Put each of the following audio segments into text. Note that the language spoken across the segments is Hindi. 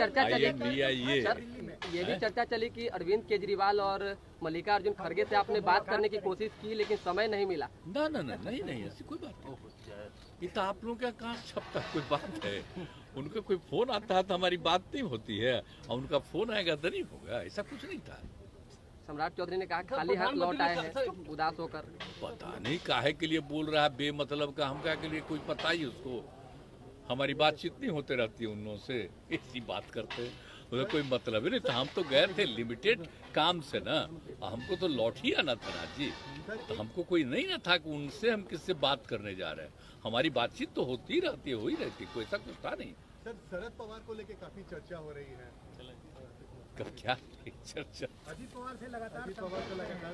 चर्चा चली ये सर, ये भी चर्चा चली कि अरविंद केजरीवाल और मल्लिकार्जुन खड़गे से आपने बात करने की कोशिश की लेकिन समय नहीं मिला। ना नहीं ऐसी कोई बात नहीं। ये तो आप लोगों का कहाँ छपता कोई बात है। उनका कोई फोन आता है तो हमारी बात नहीं होती है, और उनका फोन आएगा तो नहीं होगा, ऐसा कुछ नहीं था। सम्राट चौधरी ने कहा खाली हाथ लौट आए हैं उदास होकर। पता नहीं काहे के लिए बोल रहा है बेमतलब का, हम क्या के लिए कोई पता ही उसको। हमारी बातचीत नहीं होते रहती है उन लोगों से, ऐसी बात करते हैं, उधर कोई मतलब ही नहीं था। हम तो गए थे लिमिटेड काम से ना, हमको तो लौट ही आना था ना जी। तो हमको कोई नहीं ना था कि उनसे हम किससे बात करने जा रहे हैं। हमारी बातचीत तो होती ही रहती है, हो ही रहती है, कोई ऐसा कुछ था नहीं। सर, शरद पवार को लेके काफी चर्चा हो रही है। क्या चर्चा? अजीत पवार से लगातार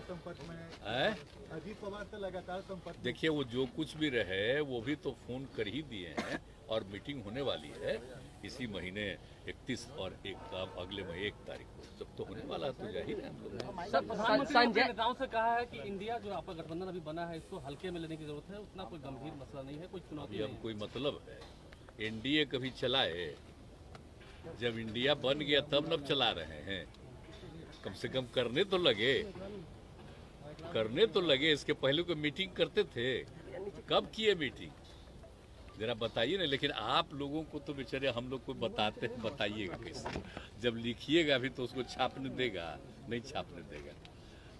संपर्क में है। अजीत पवार से लगातार संपर्क। देखिए वो जो कुछ भी रहे वो भी तो फोन कर ही दिए हैं, और मीटिंग होने वाली है इसी महीने 31 और अगले महीने 1 तारीख को। सब तो होने वाला तो जाहिर है हम लोग। संजय नेताओं से कहा है कि इंडिया जो आपका गठबंधन अभी बना है इसको हल्के में लेने की जरूरत है, उतना कोई गंभीर मसला नहीं है, कोई चुनौती अब कोई मतलब है एनडीए कभी चला है? जब इंडिया बन गया तब न चला रहे हैं। कम से कम करने तो लगे। इसके पहले कोई मीटिंग करते थे? कब किए मीटिंग जरा बताइए ना। लेकिन आप लोगों को तो बेचारे हम लोग को बताइएगा कैसे? जब लिखिएगा भी तो उसको छापने देगा, नहीं छापने देगा।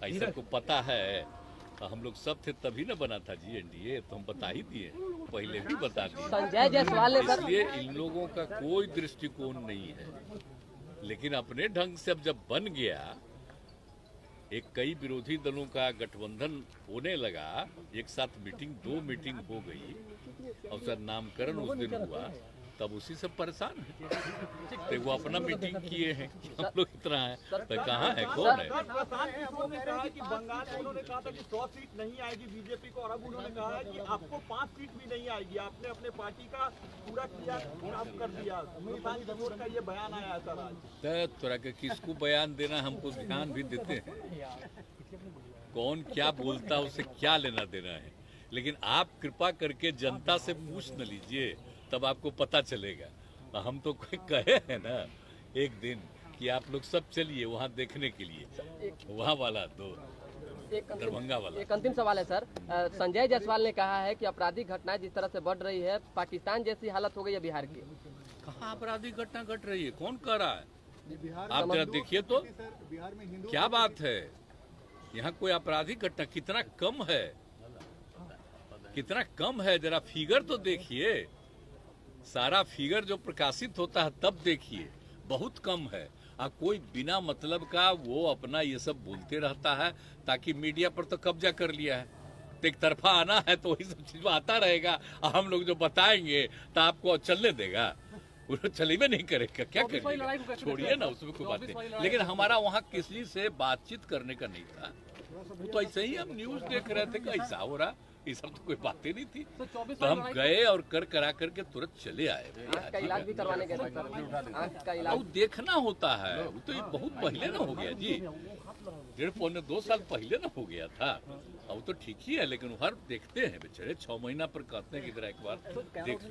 ऐसा को पता है हम लोग सब थे तभी ना बना था जी एनडीए, तो हम बता ही दिए, पहले भी बता दिए। संजय जायसवाल ने इसलिए इन लोगों का कोई दृष्टिकोण नहीं है। लेकिन अपने ढंग से अब जब बन गया, एक कई विरोधी दलों का गठबंधन होने लगा, एक साथ मीटिंग 2 मीटिंग हो गई, और सर नामकरण उस दिन हुआ, तब उसी से परेशान है। तो वो अपना मीटिंग किए हैं, हम लोग इतना है तो कहाँ है, कौन है? उन्होंने कहा कि बंगाल में उन्होंने कहा था कि 100 सीट नहीं आएगी बीजेपी को, और अब उन्होंने कहा है कि आपको 5 सीट भी नहीं आएगी। आपने अपने पार्टी का पूरा किया काम कर दिया। सुल्तान का ये बयान आया है सर आज। थोड़ा के किसको बयान देना हमको ध्यान भी देते हैं, कौन क्या बोलता है उससे क्या लेना देना है। लेकिन आप कृपा करके जनता से पूछ न लीजिए, तब आपको पता चलेगा। हम तो कहे हैं ना एक दिन कि आप लोग सब चलिए वहाँ देखने के लिए, वहाँ वाला तो दरभंगा वाला। एक अंतिम सवाल है सर, संजय जायसवाल ने कहा है कि आपराधिक घटनाएं जिस तरह से बढ़ रही है, पाकिस्तान जैसी हालत हो गई है बिहार की। कहाँ आपराधिक घटना घट रही है? कौन कह रहा है? बिहार आप जरा देखिए तो बिहार में हिंदू क्या बात है। यहाँ कोई आपराधिक घटना कितना कम है, कितना कम है, जरा फिगर तो देखिए। सारा फिगर जो प्रकाशित होता है तब देखिए, बहुत कम है। कोई बिना मतलब का वो अपना ये सब बोलते रहता है ताकि मीडिया पर तो कब्जा कर लिया है। तो एक तरफा आना है तो वही सब चीज आता रहेगा, हम लोग जो बताएंगे तो आपको चलने देगा, वो चली में नहीं करेगा, क्या करेगा? छोड़िए ना, उसमें कोई बात नहीं। लेकिन हमारा वहाँ किसी से बातचीत करने का नहीं था, वो तो ऐसे ही हम न्यूज देख रहे थे कि ऐसा हो रहा, ये सब तो कोई बातें नहीं थी। तो हम गए और करा करके तुरंत चले आए। आँख का इलाज भी करवाने गए थे सर, आँख का इलाज। वो देखना होता है, वो तो ये बहुत पहले ना हो गया जी, 1.5-2 साल पहले ना हो गया था। अब तो ठीक ही है, लेकिन हर देखते हैं बेचारे 6 महीना पर कहते हैं कि इधर एक बार देख